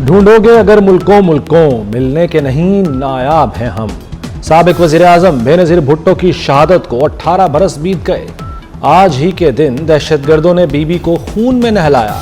ढूंढोगे अगर मुल्कों मुल्कों, मिलने के नहीं नायाब हैं हम। साबिक वजीर आजम बेनजीर भुट्टो की शहादत को 18 बरस बीत गए। आज ही के दिन दहशतगर्दों ने बीबी को खून में नहलाया।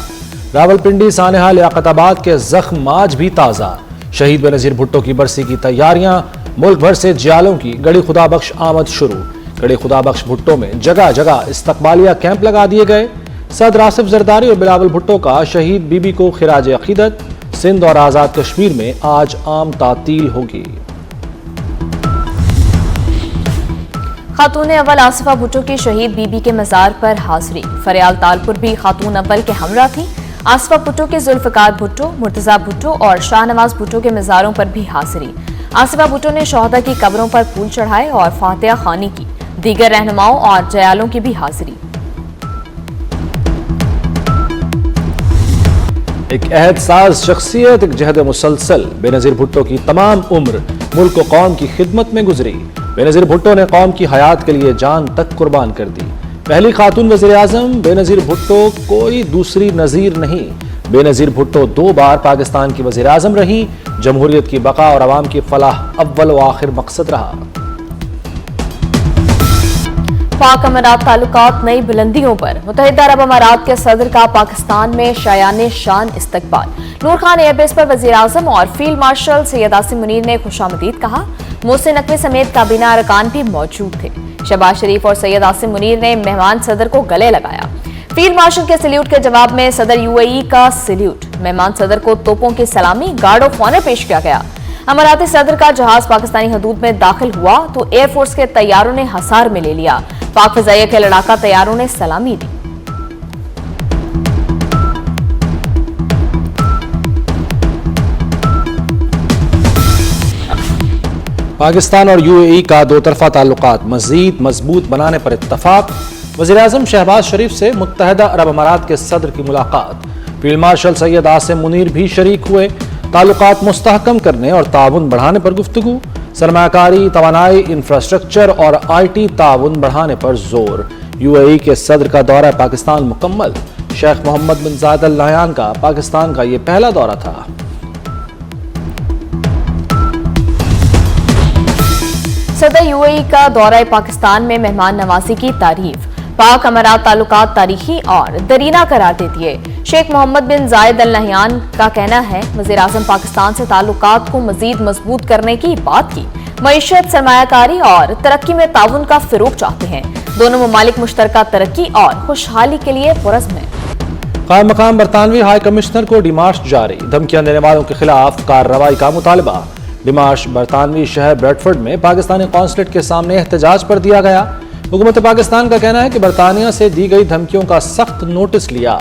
रावलपिंडी, सानेहा, लियाकताबाद के जख्म आज भी ताज़ा। शहीद बेनजीर भुट्टो की बरसी की तैयारियां, मुल्क भर से जियालों की गड़ी खुदा बख्श आमद शुरू। गड़ी खुदा बख्श भुट्टो में जगह जगह इस्तकबालिया कैंप लगा दिए गए। सदर आसिफ जरदारी और बिलावल भुट्टो का शहीद बीबी को खिराज अकीदत। सिंध और आज़ाद कश्मीर में आज आम तातील होगी। खातून अव्वल आसिफा भुट्टो की शहीद बीबी के मज़ार पर हाजिरी। फरियाल तालपुर भी खातून अव्वल के हमरा थी। आसिफा भुट्टो के जुल्फ़िकार भुट्टो, मुर्तज़ा भुट्टो और शाहनवाज भुट्टो के मज़ारों पर भी हाजिरी। आसिफा भुट्टो ने शोहदा की कब्रों पर फूल चढ़ाए और फातिहा खानी की। दीगर रहनुमाओं और जयालों की भी हाजिरी। एक अहद साज शख्सियत, एक जहद मुसलसल। बेनजीर भुट्टो की तमाम उम्र मुल्क व कौम की खिदमत में गुजरी। बेनजीर भुट्टो ने कौम की हयात के लिए जान तक कुर्बान कर दी। पहली खातून वज़ीर आज़म बेनजीर भुट्टो, कोई दूसरी नज़ीर नहीं। बेनजीर भुट्टो 2 बार पाकिस्तान की वज़ीर आज़म रही। जमहूरियत की बका और अवाम की फलाह अव्वल व आखिर मकसद रहा। पाक अमारात ताल्लुकात नई बुलंदियों पर। मुत्तहिदा अरब अमारात के सदर का पाकिस्तान में शायान शान इस्तकबाल। नूर खान एयरबेस पर वज़ीर आज़म और फील्ड मार्शल सैयद आसिम मुनीर ने खुशामदीद कहा। मोहसिन नकवी समेत काबीना अरकान भी मौजूद थे। शहबाज शरीफ और सैयद आसिम मुनीर ने मेहमान सदर को गले लगाया। फील्ड मार्शल के सल्यूट के जवाब में सदर यूएई का सल्यूट। मेहमान सदर को तोपों की सलामी, गार्ड ऑफ ऑनर पेश किया गया। अमाराती सदर का जहाज पाकिस्तानी हदूद में दाखिल हुआ तो एयरफोर्स के तैयारों ने हसार में ले लिया। पाक फिजाइया के लड़ाका तैयारों ने सलामी दी। पाकिस्तान और यूएई का 2 तरफा ताल्लुकात मजीद मजबूत बनाने पर इत्तफाक। वज़ीर आज़म शहबाज शरीफ से मुत्तहिदा अरब अमारात के सदर की मुलाकात। फील्ड मार्शल सैयद आसिम मुनीर भी शरीक हुए। ताल्लुकात मुस्तहकम करने और ताउन बढ़ाने पर गुफ्तगू। सरमायाकारी, तवानाई, इंफ्रास्ट्रक्चर और IT ताउन बढ़ाने पर जोर। यूएई के सदर का दौरा पाकिस्तान मुकम्मल। शेख मोहम्मद बिन जायद अल नहयान का पाकिस्तान का यह पहला दौरा था। सदर यूएई का दौरा पाकिस्तान में मेहमान नवाजी की तारीफ। पाक अमारात ताल्लुकात तारीखी और दरीना करार देती है। शेख मोहम्मद बिन जायद अल नहयान का कहना है वज़ीर आज़म पाकिस्तान से ताल्लुकात को मजीद मजबूत करने की बात की। मईशत, सरमायाकारी और तरक्की में ताउन का फिरोग चाहते हैं। दोनों ममालिक मुश्तरका तरक्की और खुशहाली के लिए पुरज़्म हैं। कायम मकाम बरतानवी हाई कमिश्नर को डिमार्श जारी। धमकियां देने वालों के खिलाफ कार्रवाई का मुतालबा। डिमार्श बरतानवी शहर ब्रेडफोर्ड में पाकिस्तानी कौंसलेट के सामने एहतजाज पर दिया गया। हुकूमत पाकिस्तान का कहना है कि बरतानिया से दी गई धमकियों का सख्त नोटिस लिया।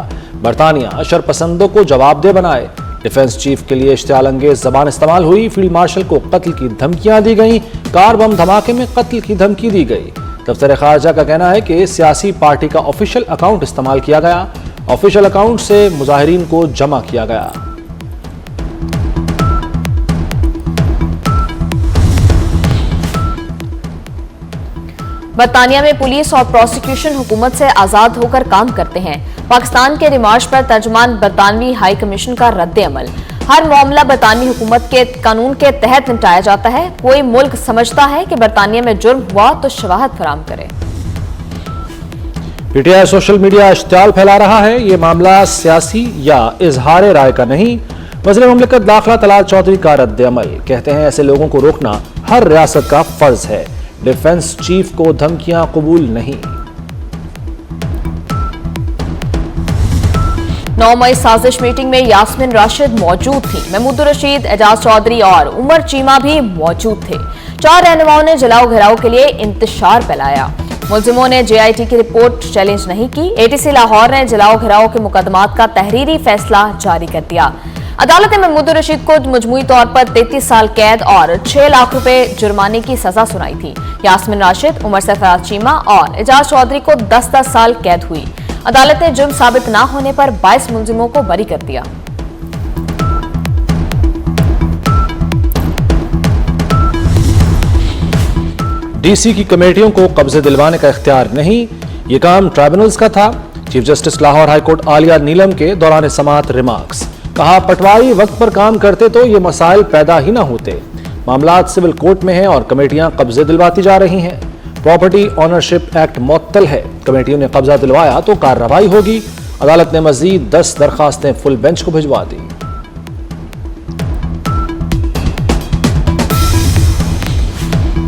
बरतानिया शरपसंदों को जवाबदेह बनाए। डिफेंस चीफ के लिए इश्तियाल अंगेज जबान इस्तेमाल हुई। फील्ड मार्शल को कत्ल की धमकियां दी गई। कार बम धमाके में कत्ल की धमकी दी गई। दफ्तर खारजा का कहना है कि सियासी पार्टी का ऑफिशियल अकाउंट इस्तेमाल किया गया। ऑफिशियल अकाउंट से मुजाहिरीन को जमा किया गया। बरतानिया में पुलिस और प्रोसिक्यूशन हुकूमत से आजाद होकर काम करते हैं। पाकिस्तान के डिमार्श पर तर्जुमान बरतानवी हाई कमीशन का रद्द अमल। हर मामला बरतानवी हुकूमत के कानून के तहत निपटाया जाता है। कोई मुल्क समझता है कि बरतानिया में जुर्म हुआ तो शवाहद फराम करे। पीटीआई सोशल मीडिया इश्तियाल फैला रहा है। ये मामला सियासी या इजहार राय का नहीं। वज़ीर मुमलिकत दाखिला तलाल चौधरी का रद्द अमल। कहते हैं ऐसे लोगों को रोकना हर रियासत का फर्ज है। डिफेंस चीफ को धमकियां कबूल नहीं। 9 मई साजिश मीटिंग में यास्मिन राशिद मौजूद थी। महमूद रशीद, एजाज चौधरी और उमर चीमा भी मौजूद थे। 4 रहनुमाओं ने जलाओ घिराव के लिए इंतशार फैलाया। मुलजिमों ने JIT की रिपोर्ट चैलेंज नहीं की। ATC लाहौर ने जलाओ घिराव के मुकदमात का तहरीरी फैसला जारी कर दिया। अदालत ने महमूद रशीद को मजमूई तौर पर 33 साल कैद और 6 लाख रुपए जुर्माने की सजा सुनाई थी। यास्मिन राशिद, उमर सरफराज चीमा और एजाज चौधरी को 10-10 साल कैद हुई। अदालत ने जुर्म साबित न होने पर 22 मुलजिमों को बरी कर दिया। DC की कमेटियों को कब्जे दिलवाने का इख्तियार नहीं। ये काम ट्राइब्यूनल्स का था। Chief justice Lahore high court Aalia Neelam के दौरान समाअत रिमार्क्स। कहा, पटवारी वक्त पर काम करते तो ये मसाइल पैदा ही ना होते। मामलात सिविल कोर्ट में हैं और कमेटियां कब्जे दिलवाती जा रही हैं। प्रॉपर्टी ऑनरशिप एक्ट मुअत्तल है, कमेटियों ने कब्जा दिलवाया तो कार्रवाई होगी। अदालत ने मजीद 10 दरखास्तें फुल बेंच को भिजवा दी।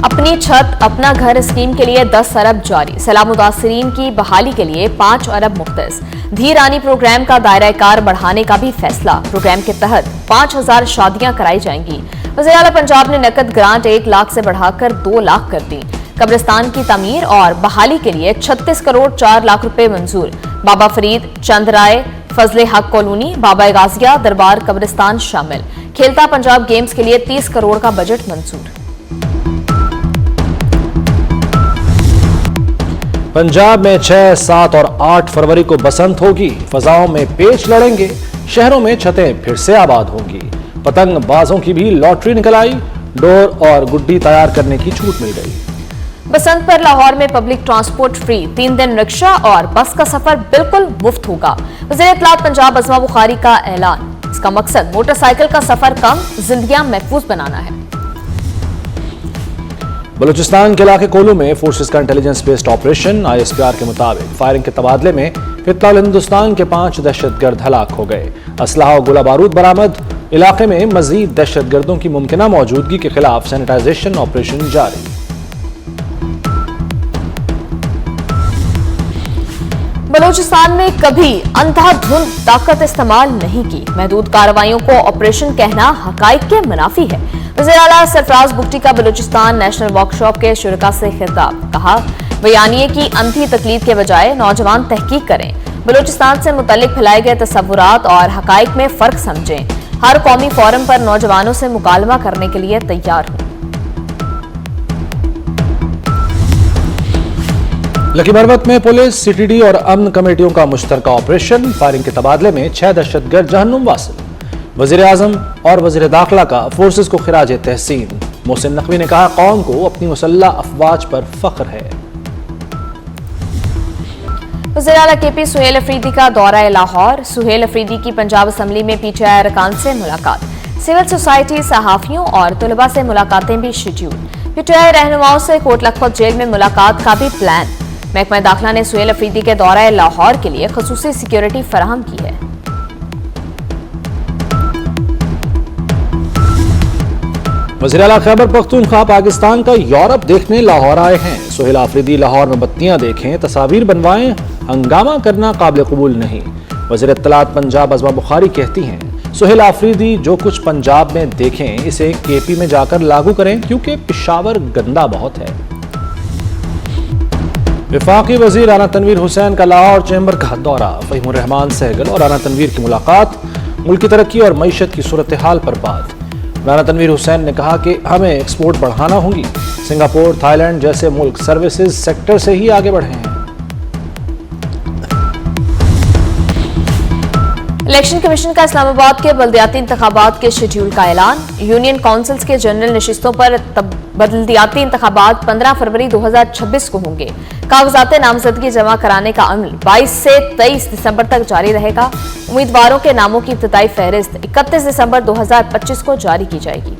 अपनी छत अपना घर स्कीम के लिए 10 अरब जारी, सैलाब मुतासिरीन की बहाली के लिए 5 अरब मुख्तस। धीर आनी प्रोग्राम का दायरा कार बढ़ाने का भी फैसला, प्रोग्राम के तहत 5000 शादियां कराई जाएंगी। वज़ीर आला पंजाब ने नकद ग्रांट 1 लाख से बढ़ाकर 2 लाख कर दी। कब्रिस्तान की तमीर और बहाली के लिए 36 करोड़ 4 लाख रुपए मंजूर। बाबा फरीद, चंद्राय, फजले हक कॉलोनी, बाबा गाजिया दरबार कब्रिस्तान शामिल। खेलता पंजाब गेम्स के लिए 30 करोड़ का बजट मंजूर। पंजाब में 6, 7 और 8 फरवरी को बसंत होगी। फजाओं में पेच लड़ेंगे, शहरों में छतें फिर से आबाद होंगी। पतंगबाजों की भी लॉटरी निकल आई, डोर और गुड्डी तैयार करने की छूट मिल गई। बसंत पर लाहौर में पब्लिक ट्रांसपोर्ट फ्री, 3 दिन रिक्शा और बस का सफर बिल्कुल मुफ्त होगा। वज़ीर इत्तलात पंजाब अज़मा बुखारी का ऐलान, इसका मकसद मोटरसाइकिल का सफर कम, जिंदगियां महफूज बनाना है। बलूचिस्तान के इलाके कोलू में फोर्सेस का इंटेलिजेंस बेस्ड ऑपरेशन, ISPR के मुताबिक फायरिंग के तबादले में फितलाल हिंदुस्तान के 5 दहशतगर्द हलाक हो गए। असलहा और गोला बारूद बरामद। इलाके में मजीद दहशतगर्दों की मुमकिना मौजूदगी के खिलाफ सैनिटाइजेशन ऑपरेशन जारी। बलूचिस्तान में कभी अंधाधुंध ताकत इस्तेमाल नहीं की, महदूद कार्रवाइयों को ऑपरेशन कहना हकाइक के मुनाफी है। वज़ीर आला सरफराज बुगटी का बलूचिस्तान नेशनल वर्कशॉप के शुरका से खिताब, कहा, बयानिए की अंधी तकलीद के बजाय नौजवान तहकीक करें, बलूचिस्तान से मुतल्लिक फैलाए गए तसव्वुरात और हकाइक में फर्क समझें। हर कौमी फोरम पर नौजवानों से मुकालमा करने के लिए तैयार हूं। लकी मरवत में पुलिस, CTD और अमन कमेटियों का मुश्तरका ऑपरेशन, फायरिंग के तबादले में 6 दहशतगर्द जहन्नुम वासिल। वज़ीर आज़म और वज़ीर दाखिला का फोर्सेस को खिराज तहसीन। मोहसिन नकवी ने कहा, कौम को अपनी मुसल्लह अफवाज पर फख्र है। वज़ीर आला KP सुहेल अफरीदी का दौरा लाहौर, सुहेल अफरीदी की पंजाब असम्बली में PTI अरकान से मुलाकात। सिविल सोसाइटी, सहाफियों और तलबा से मुलाकातें भी शेड्यूल। PTI रहनुमाओं से कोट लखपत जेल में मुलाकात का भी प्लान। महकमा दाखिला ने सुहेल अफरीदी के दौरा लाहौर के लिए खसूसी सिक्योरिटी फराहम की है। वज़ीर आला खैबर पख्तूनख्वा पाकिस्तान का यूरोप देखने लाहौर आए हैं। सुहेल आफरीदी लाहौर में बत्तियां देखें, तस्वीर बनवाएं, हंगामा करना काबिल कबूल नहीं। वज़ीर इत्तलात पंजाब अज़मा बुखारी कहती हैं, सुहेल आफरीदी जो कुछ पंजाब में देखें इसे KP में जाकर लागू करें, क्योंकि पेशावर गंदा बहुत है। वफाकी वज़ीर राना तनवीर हुसैन का लाहौर चैम्बर का दौरा, फ़हीमुर रहमान सहगल और राना तनवीर की मुलाकात, मुल्क की तरक्की और मईशत की सूरत हाल पर बात। राना तनवीर हुसैन ने कहा कि हमें एक्सपोर्ट बढ़ाना होगी। सिंगापुर, थाईलैंड जैसे मुल्क सर्विसेज सेक्टर से ही आगे बढ़े हैं। इलेक्शन कमीशन का इस्लामाबाद के बल्दियाती इंतखाबात के शेड्यूल का ऐलान। यूनियन काउंसिल्स के जनरल नशिस्तों पर बल्दियाती इंतखाबात 15 फरवरी 2026 को होंगे। कागजात नामजदगी जमा कराने का अमल 22 से 23 दिसंबर तक जारी रहेगा। उम्मीदवारों के नामों की इब्तिदाई फहरिस्त 31 दिसंबर 2025 को जारी की जाएगी।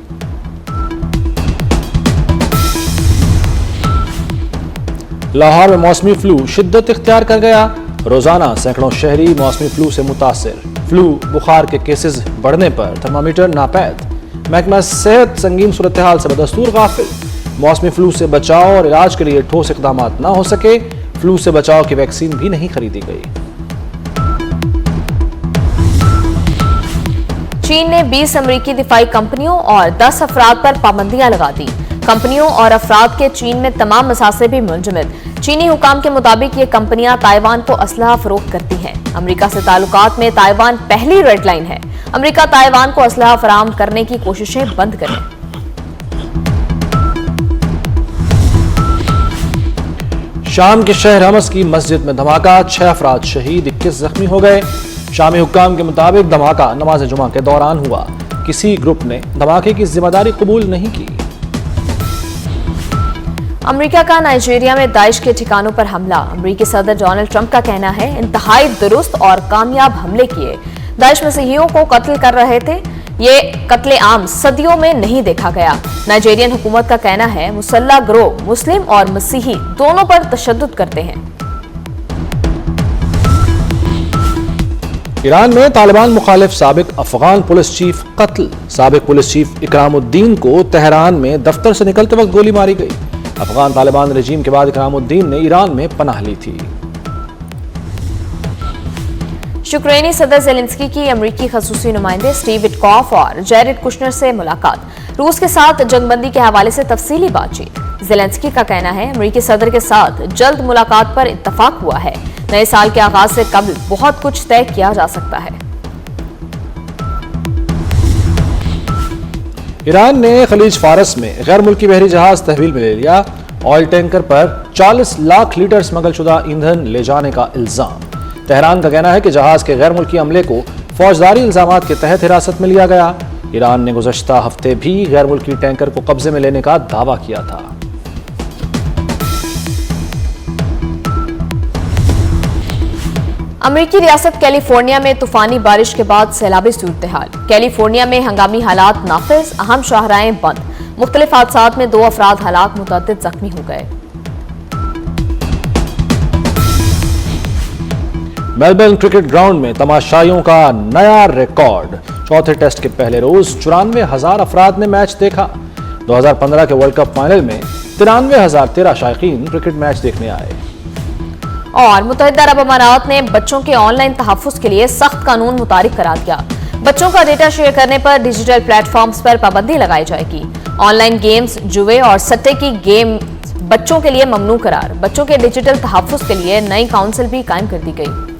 लाहौर में मौसमी फ्लू शिद्दत इख्तियार कर गया। रोजाना सैकड़ों शहरी मौसमी फ्लू से मुतासिर। फ्लू बुखार के केसेस बढ़ने पर थर्मामीटर नापैद। महकमा सेहत संगीन सूरत हाल से बदस्तूर गाफिल। मौसमी फ्लू से बचाव और इलाज के लिए ठोस इकदाम ना हो सके। फ्लू से बचाव की वैक्सीन भी नहीं खरीदी गई। चीन ने 20 अमेरिकी दिफाई कंपनियों और 10 अफराद पर पाबंदियां लगा दी। कंपनियों और अफराद के चीन में तमाम मसासे भी मुंजमद। चीनी हुकाम के मुताबिक ये कंपनियां ताइवान को असलहा फरोख्त करती हैं। अमेरिका से ताल्लुकात में ताइवान पहली रेड लाइन है। अमेरिका ताइवान को असलहा फराहम करने की कोशिशें बंद करे। शाम के शहर हमस की मस्जिद में धमाका, 6 अफराद शहीद, 21 जख्मी हो गए। शामी हुक्काम के मुताबिक धमाका नमाज जुमा के दौरान हुआ। किसी ग्रुप ने धमाके की जिम्मेदारी कबूल नहीं की। अमेरिका का नाइजीरिया में दाइश के ठिकानों पर हमला। अमेरिकी सदर डोनाल्ड ट्रंप का कहना है इंतहाई दुरुस्त और कामयाब हमले किए। दाइश मसीहियों को कत्ल कर रहे थे। ये कत्लेआम सदियों में नहीं देखा गया। नाइजीरियन हुकूमत का कहना है मुसल्ला गिरोह मुस्लिम और मसीही दोनों पर तशद्दुद करते हैं। ईरान में तालिबान मुखालिफ साबिक अफगान पुलिस चीफ कत्ल। साबिक पुलिस चीफ इकरामुद्दीन को तेहरान में दफ्तर से निकलते वक्त गोली मारी गई। अफगान तालिबान रजीम के बाद इकरामुद्दीन ने ईरान में पनाह ली थी। यूक्रेनी सदर ज़ेलेंस्की की अमेरिकी खसूसी नुमाइंदे स्टीव विटकॉफ और जेरेड कुशनर से मुलाकात। रूस के साथ जंगबंदी के हवाले से तफसीली बातचीत। ज़ेलेंस्की का कहना है अमेरिकी सदर के साथ जल्द मुलाकात पर इत्तफाक हुआ है। नए साल के आगाज से कबल बहुत कुछ तय किया जा सकता है। ईरान ने खलीज फारस में गैर मुल्की बहरी जहाज तहवील में ले लिया। ऑयल टैंकर पर 40 लाख लीटर स्मगलशुदा ईंधन ले जाने का इल्जाम। तेहरान का कहना है कि जहाज के गैर मुल्की अमले को फौजदारी इल्जामात के तहत हिरासत में लिया गया। ईरान ने गुज़श्ता हफ्ते भी गैर मुल्की टैंकर को कब्जे में लेने का दावा किया था। अमेरिकी रियासत कैलिफोर्निया में तूफानी बारिश के बाद सैलाबी सूरत हाल। कैलिफोर्निया में हंगामी हालात नाफिज, अहम शाहराहें बंद। मुख्तलिफ हादसात में 2 अफराद हलाक, मुतअद्दिद जख्मी हो गए। मेलबर्न क्रिकेट ग्राउंड में तमाशाइयों का नया रिकॉर्ड। चौथे टेस्ट के पहले रोज 94,000 अफराद ने मैच देखा। 2015 के वर्ल्ड कप फाइनल में 93,013 शायकीन क्रिकेट मैच देखने आए। और मुत्तहिदा अरब अमारात ने बच्चों के ऑनलाइन तहफ़्फ़ुज़ के लिए सख्त कानून मुतारिक करा दिया। बच्चों का डेटा शेयर करने पर डिजिटल प्लेटफॉर्म्स पर पाबंदी लगाई जाएगी। ऑनलाइन गेम्स, जुए और सट्टे की गेम बच्चों के लिए ममनू करार। बच्चों के डिजिटल तहफ़्फ़ुज़ के लिए नई काउंसिल भी कायम कर दी गई।